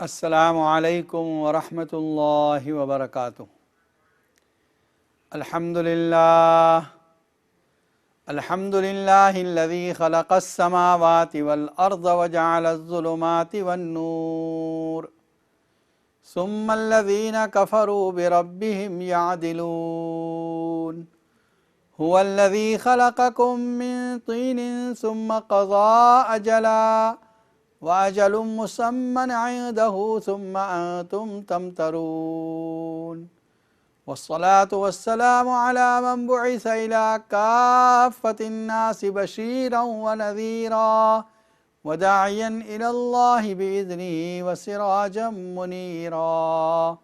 السلام علیکم ورحمۃ اللہ وبرکاتہ۔ الحمد للہ الذی خلق السماوات والارض وجعل الظلمات والنور ثم الذین کفروا بربهم یعدلون هو الذی خلقکم من طین ثم قضى اجلا وَأَجَلٌ مُّسَمًّى عِندَهُ ثُمَّ أَنْتُمْ تَمْتَرُونَ وَالصَّلَاةُ وَالسَّلَامُ عَلَى مَنْ بُعِثَ إِلَى كَافَّةِ النَّاسِ بَشِيرًا وَنَذِيرًا وَدَاعِيًا إِلَى اللَّهِ بِإِذْنِهِ وَسِرَاجًا مُنِيرًا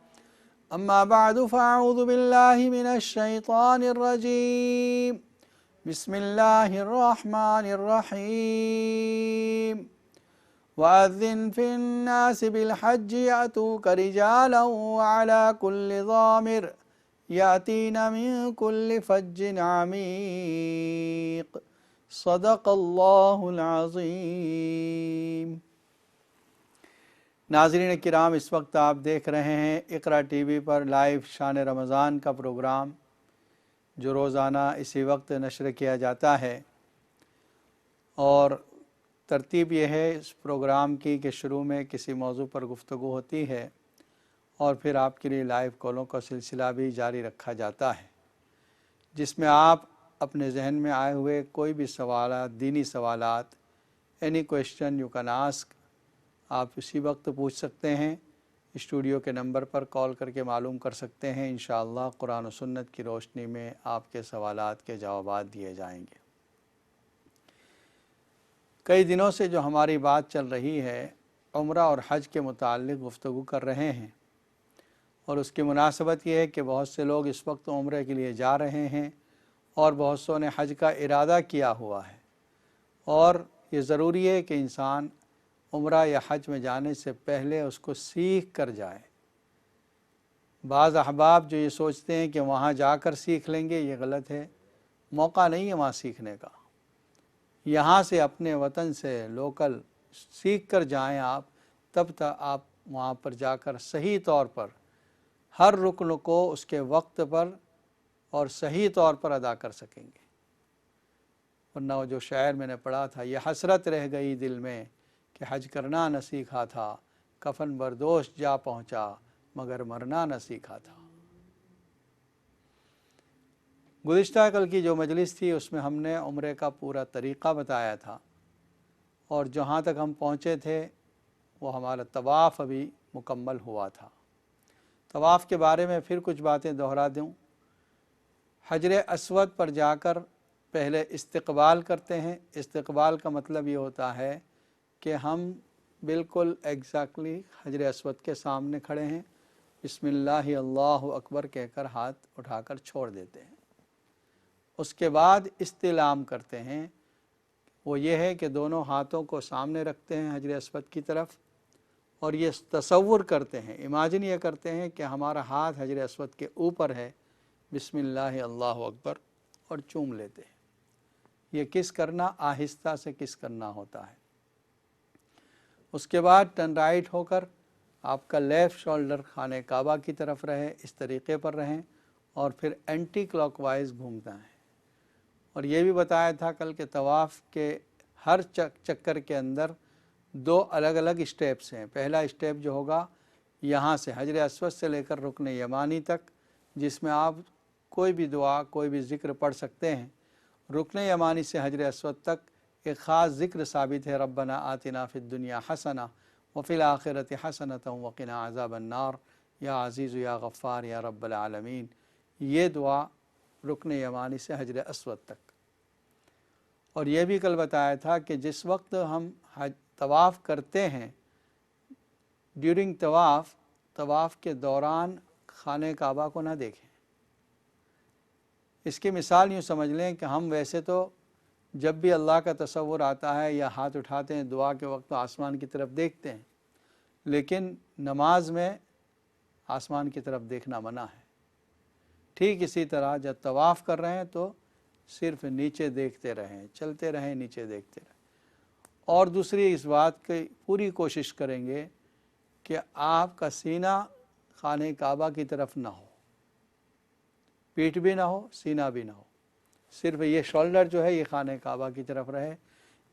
أما بعد فأعوذ بالله من الشيطان الرجيم بسم الله الرحمن الرحيم وأذن في الناس بالحج يأتوك رجالا وعلى كل ضامر يأتين من كل فج عميق صدق اللہ العظیم۔ ناظرین کرام، اس وقت آپ دیکھ رہے ہیں اقرا ٹی وی پر لائیو شان رمضان کا پروگرام جو روزانہ اسی وقت نشر کیا جاتا ہے، اور ترتیب یہ ہے اس پروگرام کی کہ شروع میں کسی موضوع پر گفتگو ہوتی ہے اور پھر آپ کے لیے لائیو کالوں کا سلسلہ بھی جاری رکھا جاتا ہے، جس میں آپ اپنے ذہن میں آئے ہوئے کوئی بھی سوالات، دینی سوالات، any question you can ask, آپ اسی وقت پوچھ سکتے ہیں۔ اسٹوڈیو کے نمبر پر کال کر کے معلوم کر سکتے ہیں۔ انشاءاللہ قرآن و سنت کی روشنی میں آپ کے سوالات کے جوابات دیے جائیں گے۔ کئی دنوں سے جو ہماری بات چل رہی ہے، عمرہ اور حج کے متعلق گفتگو کر رہے ہیں، اور اس کی مناسبت یہ ہے کہ بہت سے لوگ اس وقت عمرے کے لیے جا رہے ہیں اور بہت سوں نے حج کا ارادہ کیا ہوا ہے، اور یہ ضروری ہے کہ انسان عمرہ یا حج میں جانے سے پہلے اس کو سیکھ کر جائے۔ بعض احباب جو یہ سوچتے ہیں کہ وہاں جا کر سیکھ لیں گے، یہ غلط ہے۔ موقع نہیں ہے وہاں سیکھنے کا، یہاں سے اپنے وطن سے لوکل سیکھ کر جائیں آپ، تب تک آپ وہاں پر جا کر صحیح طور پر ہر رکن کو اس کے وقت پر اور صحیح طور پر ادا کر سکیں گے۔ ورنہ وہ جو شعر میں نے پڑھا تھا، یہ حسرت رہ گئی دل میں کہ حج کرنا نہ سیکھا تھا، کفن بردوش جا پہنچا مگر مرنا نہ سیکھا تھا۔ گزشتہ کل کی جو مجلس تھی اس میں ہم نے عمرے کا پورا طریقہ بتایا تھا، اور جہاں تک ہم پہنچے تھے وہ ہمارا طواف ابھی مکمل ہوا تھا۔ طواف کے بارے میں پھر کچھ باتیں دہرا دوں۔ حجر اسود پر جا کر پہلے استقبال کرتے ہیں۔ استقبال کا مطلب یہ ہوتا ہے کہ ہم بالکل ایگزیکٹلی حجر اسود کے سامنے کھڑے ہیں، بسم اللہ اللہ اکبر کہہ کر ہاتھ اٹھا کر چھوڑ دیتے ہیں۔ اس کے بعد استلام کرتے ہیں، وہ یہ ہے کہ دونوں ہاتھوں کو سامنے رکھتے ہیں حجر اسود کی طرف، اور یہ تصور کرتے ہیں، امیجن یہ کرتے ہیں کہ ہمارا ہاتھ حجر اسود کے اوپر ہے، بسم اللہ اللہ اکبر، اور چوم لیتے ہیں۔ یہ کس کرنا، آہستہ سے کس کرنا ہوتا ہے۔ اس کے بعد ٹرن رائٹ ہو کر آپ کا لیفٹ شولڈر خانہ کعبہ کی طرف رہے، اس طریقے پر رہیں، اور پھر اینٹی کلاک وائز گھومتا ہے۔ اور یہ بھی بتایا تھا کل کے طواف کے ہر چکر کے اندر دو الگ الگ اسٹیپس ہیں۔ پہلا اسٹیپ جو ہوگا یہاں سے حجر اسود سے لے کر رکن یمانی تک، جس میں آپ کوئی بھی دعا، کوئی بھی ذکر پڑھ سکتے ہیں۔ رکن یمانی سے حجر اسود تک ایک خاص ذکر ثابت ہے، ربنا آتنا فی الدنیا حسنہ وفی الآخرۃ حسنۃ وقنا عذاب النار یا عزیز یا غفار یا رب العالمین۔ یہ دعا رکن یمانی سے حجر اسود تک۔ اور یہ بھی کل بتایا تھا کہ جس وقت ہم طواف کرتے ہیں، ڈیورنگ طواف کے دوران خانہ کعبہ کو نہ دیکھیں۔ اس کی مثال یوں سمجھ لیں کہ ہم ویسے تو جب بھی اللہ کا تصور آتا ہے یا ہاتھ اٹھاتے ہیں دعا کے وقت، آسمان کی طرف دیکھتے ہیں، لیکن نماز میں آسمان کی طرف دیکھنا منع ہے۔ ٹھیک اسی طرح جب طواف کر رہے ہیں تو صرف نیچے دیکھتے رہیں، چلتے رہیں، نیچے دیکھتے رہیں۔ اور دوسری اس بات کی پوری کوشش کریں گے کہ آپ کا سینہ خانہ کعبہ کی طرف نہ ہو، پیٹھ بھی نہ ہو، سینہ بھی نہ ہو، صرف یہ شولڈر جو ہے یہ خانہ کعبہ کی طرف رہے۔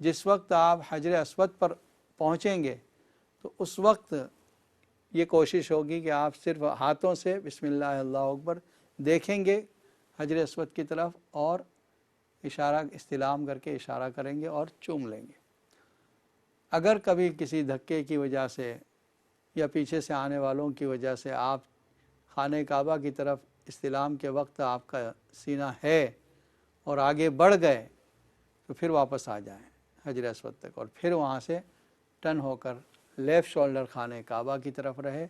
جس وقت آپ حجر اسود پر پہنچیں گے تو اس وقت یہ کوشش ہوگی کہ آپ صرف ہاتھوں سے بسم اللہ اللہ اکبر دیکھیں گے حجر اسود کی طرف اور اشارہ استلام کر کے اشارہ کریں گے اور چوم لیں گے۔ اگر کبھی کسی دھکے کی وجہ سے یا پیچھے سے آنے والوں کی وجہ سے آپ خانہ کعبہ کی طرف استلام کے وقت آپ کا سینہ ہے اور آگے بڑھ گئے تو پھر واپس آ جائیں حجر اسود تک، اور پھر وہاں سے ٹرن ہو کر لیفٹ شولڈر خانہ کعبہ کی طرف رہے،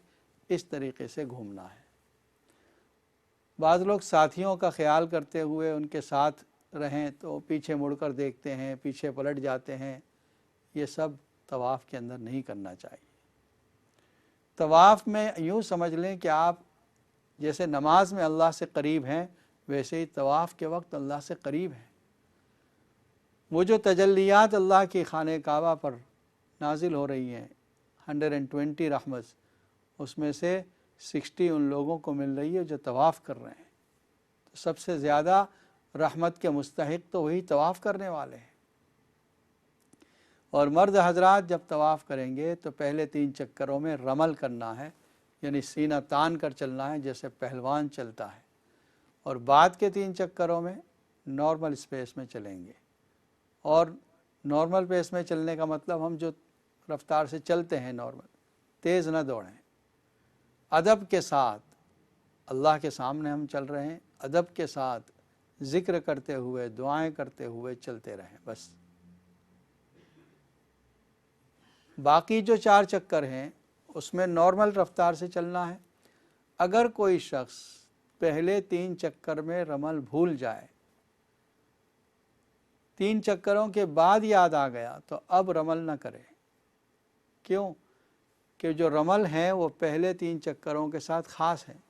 اس طریقے سے گھومنا ہے۔ بعض لوگ ساتھیوں کا خیال کرتے ہوئے ان کے ساتھ رہیں تو پیچھے مڑ کر دیکھتے ہیں، پیچھے پلٹ جاتے ہیں، یہ سب طواف کے اندر نہیں کرنا چاہیے۔ طواف میں یوں سمجھ لیں کہ آپ جیسے نماز میں اللہ سے قریب ہیں ویسے ہی طواف کے وقت اللہ سے قریب ہیں۔ وہ جو تجلیات اللہ کی خانہ کعبہ پر نازل ہو رہی ہیں 120 رحمت، اس میں سے 60 ان لوگوں کو مل رہی ہے جو طواف کر رہے ہیں۔ تو سب سے زیادہ رحمت کے مستحق تو وہی طواف کرنے والے ہیں۔ اور مرد حضرات جب طواف کریں گے تو پہلے 3 چکروں میں رمل کرنا ہے، یعنی سینہ تان کر چلنا ہے جیسے پہلوان چلتا ہے، اور بعد کے 3 چکروں میں نارمل اسپیس میں چلیں گے۔ اور نارمل پیس میں چلنے کا مطلب ہم جو رفتار سے چلتے ہیں نارمل، تیز نہ دوڑیں، ادب کے ساتھ اللہ کے سامنے ہم چل رہے ہیں، ادب کے ساتھ ذکر کرتے ہوئے دعائیں کرتے ہوئے چلتے رہیں بس۔ باقی جو 4 چکر ہیں اس میں نارمل رفتار سے چلنا ہے۔ اگر کوئی شخص پہلے 3 چکر میں رمل بھول جائے، 3 چکروں کے بعد یاد آ گیا تو اب رمل نہ کرے۔ کیوں؟ کہ جو رمل ہیں وہ پہلے 3 چکروں کے ساتھ خاص ہیں،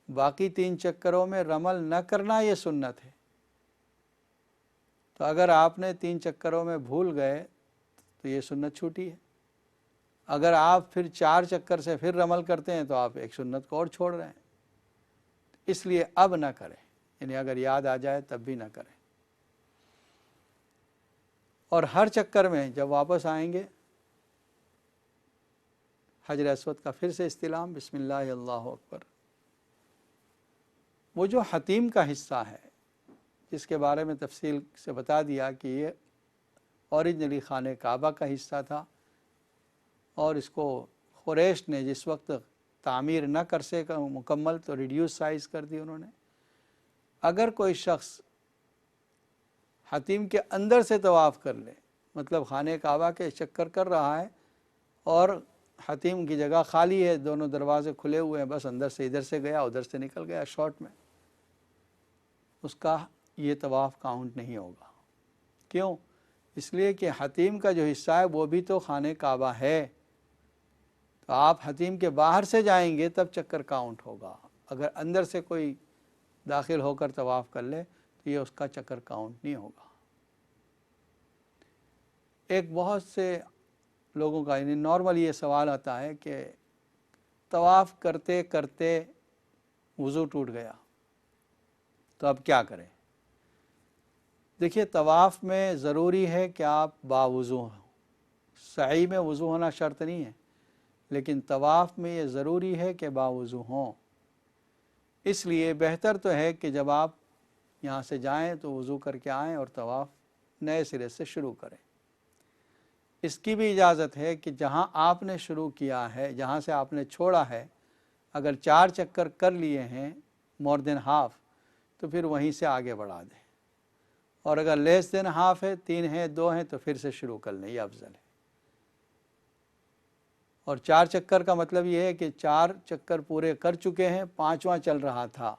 باقی 3 چکروں میں رمل نہ کرنا یہ سنت ہے۔ تو اگر آپ نے 3 چکروں میں بھول گئے تو یہ سنت چھوٹی ہے۔ اگر آپ پھر 4 چکر سے پھر رمل کرتے ہیں تو آپ ایک سنت کو اور چھوڑ رہے ہیں، اس لیے اب نہ کریں، یعنی اگر یاد آ جائے تب بھی نہ کریں۔ اور ہر چکر میں جب واپس آئیں گے حجر اسود کا پھر سے استلام، بسم اللہ اللہ اکبر۔ وہ جو حتیم کا حصہ ہے جس کے بارے میں تفصیل سے بتا دیا کہ یہ اوریجنلی خانہ کعبہ کا حصہ تھا، اور اس کو قریش نے جس وقت تعمیر نہ کر سکے مکمل تو ریڈیوس سائز کر دی انہوں نے۔ اگر کوئی شخص حتیم کے اندر سے طواف کر لے، مطلب خانہ کعبہ کے چکر کر رہا ہے اور حتیم کی جگہ خالی ہے، دونوں دروازے کھلے ہوئے ہیں، بس اندر سے ادھر سے گیا ادھر سے نکل گیا شارٹ میں، اس کا یہ طواف کاؤنٹ نہیں ہوگا۔ کیوں؟ اس لیے کہ حتیم کا جو حصہ ہے وہ بھی تو خانہ کعبہ ہے، تو آپ حتیم کے باہر سے جائیں گے تب چکر کاؤنٹ ہوگا۔ اگر اندر سے کوئی داخل ہو کر طواف کر لے تو یہ اس کا چکر کاؤنٹ نہیں ہوگا۔ ایک بہت سے لوگوں کا یعنی نارمل یہ سوال آتا ہے کہ طواف کرتے کرتے وضو ٹوٹ گیا تو اب کیا کریں؟ دیکھیے، طواف میں ضروری ہے کہ آپ باوضو ہوں، سعی میں وضو ہونا شرط نہیں ہے، لیکن طواف میں یہ ضروری ہے کہ باوضو ہوں۔ اس لیے بہتر تو ہے کہ جب آپ یہاں سے جائیں تو وضو کر کے آئیں اور طواف نئے سرے سے شروع کریں۔ اس کی بھی اجازت ہے کہ جہاں آپ نے شروع کیا ہے، جہاں سے آپ نے چھوڑا ہے، اگر 4 چکر کر لیے ہیں مور دین ہاف تو پھر وہیں سے آگے بڑھا دیں، اور اگر لیس دین ہاف ہے، 3 ہیں 2 ہیں تو پھر سے شروع کر لیں، یہ افضل ہے۔ اور 4 چکر کا مطلب یہ ہے کہ 4 چکر پورے کر چکے ہیں، 5واں چل رہا تھا۔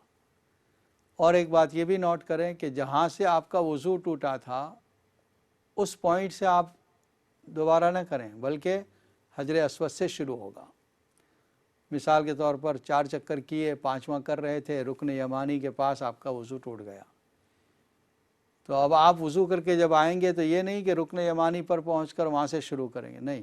اور ایک بات یہ بھی نوٹ کریں کہ جہاں سے آپ کا وضو ٹوٹا تھا اس پوائنٹ سے آپ دوبارہ نہ کریں، بلکہ حجر اسود سے شروع ہوگا۔ مثال کے طور پر 4 چکر کیے، 5واں کر رہے تھے، رکن یمانی کے پاس آپ کا وضو ٹوٹ گیا، تو اب آپ وضو کر کے جب آئیں گے تو یہ نہیں کہ رکن یمانی پر پہنچ کر وہاں سے شروع کریں گے، نہیں،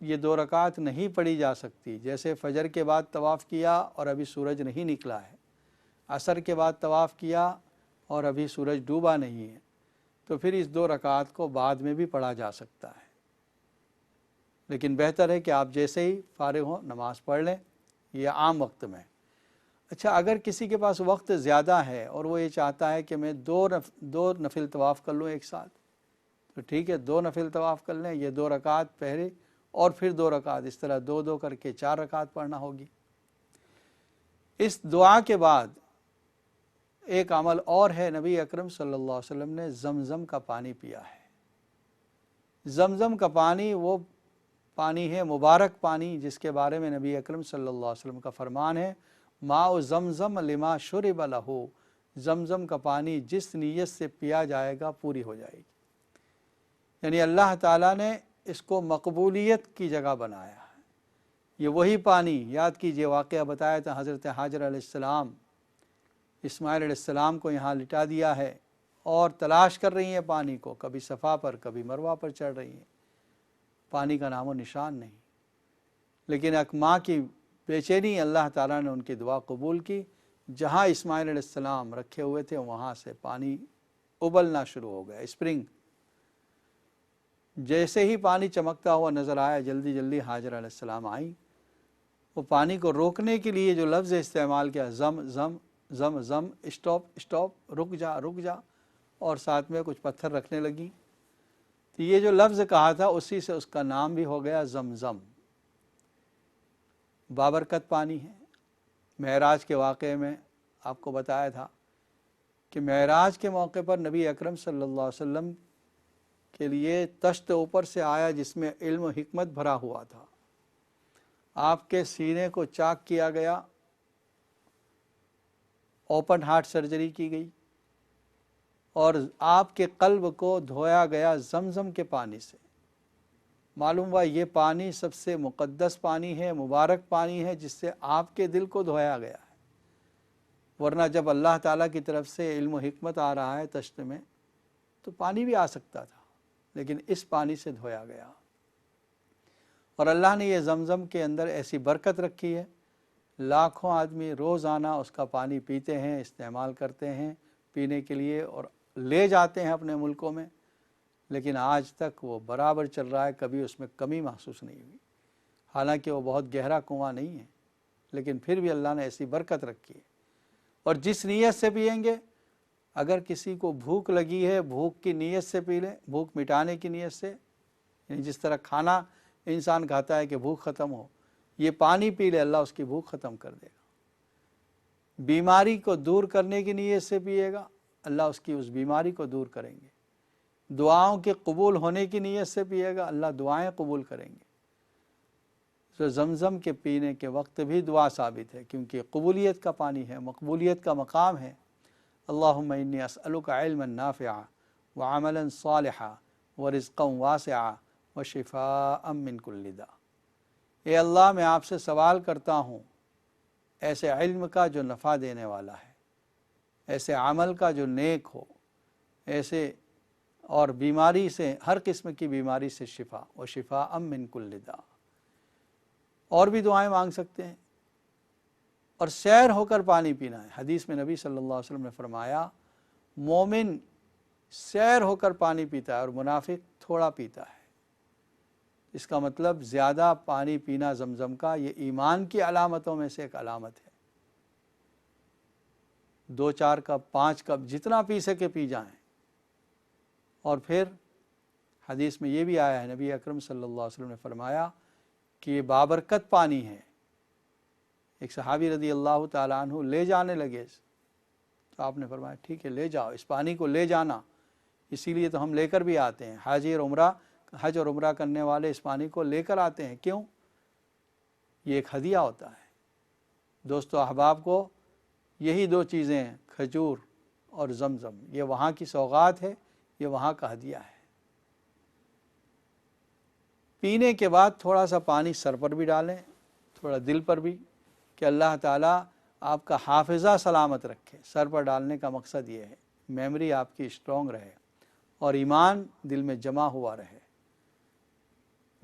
یہ 2 رکعت نہیں پڑھی جا سکتی، جیسے فجر کے بعد طواف کیا اور ابھی سورج نہیں نکلا ہے، عصر کے بعد طواف کیا اور ابھی سورج ڈوبا نہیں ہے، تو پھر اس 2 رکعت کو بعد میں بھی پڑھا جا سکتا ہے، لیکن بہتر ہے کہ آپ جیسے ہی فارغ ہوں نماز پڑھ لیں، یہ عام وقت میں۔ اچھا، اگر کسی کے پاس وقت زیادہ ہے اور وہ یہ چاہتا ہے کہ میں 2 نفل طواف کر لوں ایک ساتھ، تو ٹھیک ہے 2 نفل طواف کر لیں، یہ 2 رکعت پہلے اور پھر 2 رکعت، اس طرح 2 کر کے 4 رکعت پڑھنا ہوگی۔ اس دعا کے بعد ایک عمل اور ہے، نبی اکرم صلی اللہ علیہ وسلم نے زمزم کا پانی پیا ہے۔ زمزم کا پانی وہ پانی ہے، مبارک پانی، جس کے بارے میں نبی اکرم صلی اللہ علیہ وسلم کا فرمان ہے، ماء زمزم لما شرب لہ، زمزم کا پانی جس نیت سے پیا جائے گا پوری ہو جائے گی۔ یعنی اللہ تعالیٰ نے اس کو مقبولیت کی جگہ بنایا ہے۔ یہ وہی پانی، یاد کیجئے واقعہ بتایا تھا، حضرت حاجر علیہ السلام اسماعیل علیہ السلام کو یہاں لٹا دیا ہے اور تلاش کر رہی ہیں پانی کو، کبھی صفا پر کبھی مروہ پر چڑھ رہی ہیں، پانی کا نام و نشان نہیں، لیکن ایک ماں کی بے چینی، اللہ تعالیٰ نے ان کی دعا قبول کی، جہاں اسماعیل علیہ السلام رکھے ہوئے تھے وہاں سے پانی ابلنا شروع ہو گیا، اسپرنگ۔ جیسے ہی پانی چمکتا ہوا نظر آیا، جلدی جلدی حاجر علیہ السلام آئیں، وہ پانی کو روکنے کے لیے جو لفظ استعمال کیا، زم زم زم زم، اسٹاپ اسٹاپ، رک جا رک جا، اور ساتھ میں کچھ پتھر رکھنے لگیں، تو یہ جو لفظ کہا تھا اسی سے اس کا نام بھی ہو گیا زمزم۔ بابرکت پانی ہے۔ معراج کے واقعے میں آپ کو بتایا تھا کہ معراج کے موقع پر نبی اکرم صلی اللہ علیہ وسلم کے لیے تشت اوپر سے آیا جس میں علم و حکمت بھرا ہوا تھا، آپ کے سینے کو چاک کیا گیا، اوپن ہارٹ سرجری کی گئی، اور آپ کے قلب کو دھویا گیا زمزم کے پانی سے۔ معلوم ہوا یہ پانی سب سے مقدس پانی ہے، مبارک پانی ہے، جس سے آپ کے دل کو دھویا گیا ہے، ورنہ جب اللہ تعالیٰ کی طرف سے علم و حکمت آ رہا ہے تشت میں تو پانی بھی آ سکتا تھا، لیکن اس پانی سے دھویا گیا، اور اللہ نے یہ زمزم کے اندر ایسی برکت رکھی ہے، لاکھوں آدمی روزانہ اس کا پانی پیتے ہیں، استعمال کرتے ہیں پینے کے لیے، اور لے جاتے ہیں اپنے ملکوں میں، لیکن آج تک وہ برابر چل رہا ہے، کبھی اس میں کمی محسوس نہیں ہوئی، حالانکہ وہ بہت گہرا کنواں نہیں ہے، لیکن پھر بھی اللہ نے ایسی برکت رکھی ہے۔ اور جس نیت سے پئیں گے، اگر کسی کو بھوک لگی ہے، بھوک کی نیت سے پی لیں، بھوک مٹانے کی نیت سے، یعنی جس طرح کھانا انسان کھاتا ہے کہ بھوک ختم ہو، یہ پانی پی لے، اللہ اس کی بھوک ختم کر دے گا۔ بیماری کو دور کرنے کی نیت سے پیے گا، اللہ اس کی اس بیماری کو دور کریں گے۔ دعاؤں کے قبول ہونے کی نیت سے پیے گا، اللہ دعائیں قبول کریں گے۔ تو زمزم کے پینے کے وقت بھی دعا ثابت ہے، کیونکہ قبولیت کا پانی ہے، مقبولیت کا مقام ہے۔ اللہم انی اسألک علما نافعا وعملا صالحا ورزقا واسعا وشفاء من کل داء۔ اے اللہ، میں آپ سے سوال کرتا ہوں ایسے علم کا جو نفع دینے والا ہے، ایسے عمل کا جو نیک ہو، ایسے اور بیماری سے، ہر قسم کی بیماری سے شفا، وشفاء من کل داء۔ اور بھی دعائیں مانگ سکتے ہیں، اور سیر ہو کر پانی پینا ہے۔ حدیث میں نبی صلی اللہ علیہ وسلم نے فرمایا، مومن سیر ہو کر پانی پیتا ہے اور منافق تھوڑا پیتا ہے۔ اس کا مطلب زیادہ پانی پینا زمزم کا، یہ ایمان کی علامتوں میں سے ایک علامت ہے۔ 2 4 کپ 5 کپ جتنا پی سکے پی جائیں۔ اور پھر حدیث میں یہ بھی آیا ہے، نبی اکرم صلی اللہ علیہ وسلم نے فرمایا کہ یہ بابرکت پانی ہے۔ ایک صحابی رضی اللہ تعالیٰ عنہ لے جانے لگے، تو آپ نے فرمایا ٹھیک ہے لے جاؤ، اس پانی کو لے جانا، اسی لیے تو ہم لے کر بھی آتے ہیں، حج اور عمرہ کرنے والے اس پانی کو لے کر آتے ہیں۔ کیوں؟ یہ ایک ہدیہ ہوتا ہے۔ دوستو احباب کو یہی 2 چیزیں ہیں، کھجور اور زمزم، یہ وہاں کی سوغات ہے، یہ وہاں کا ہدیہ ہے۔ پینے کے بعد تھوڑا سا پانی سر پر بھی ڈالیں، تھوڑا دل پر بھی، کہ اللہ تعالیٰ آپ کا حافظہ سلامت رکھے۔ سر پر ڈالنے کا مقصد یہ ہے میموری آپ کی اسٹرانگ رہے اور ایمان دل میں جمع ہوا رہے۔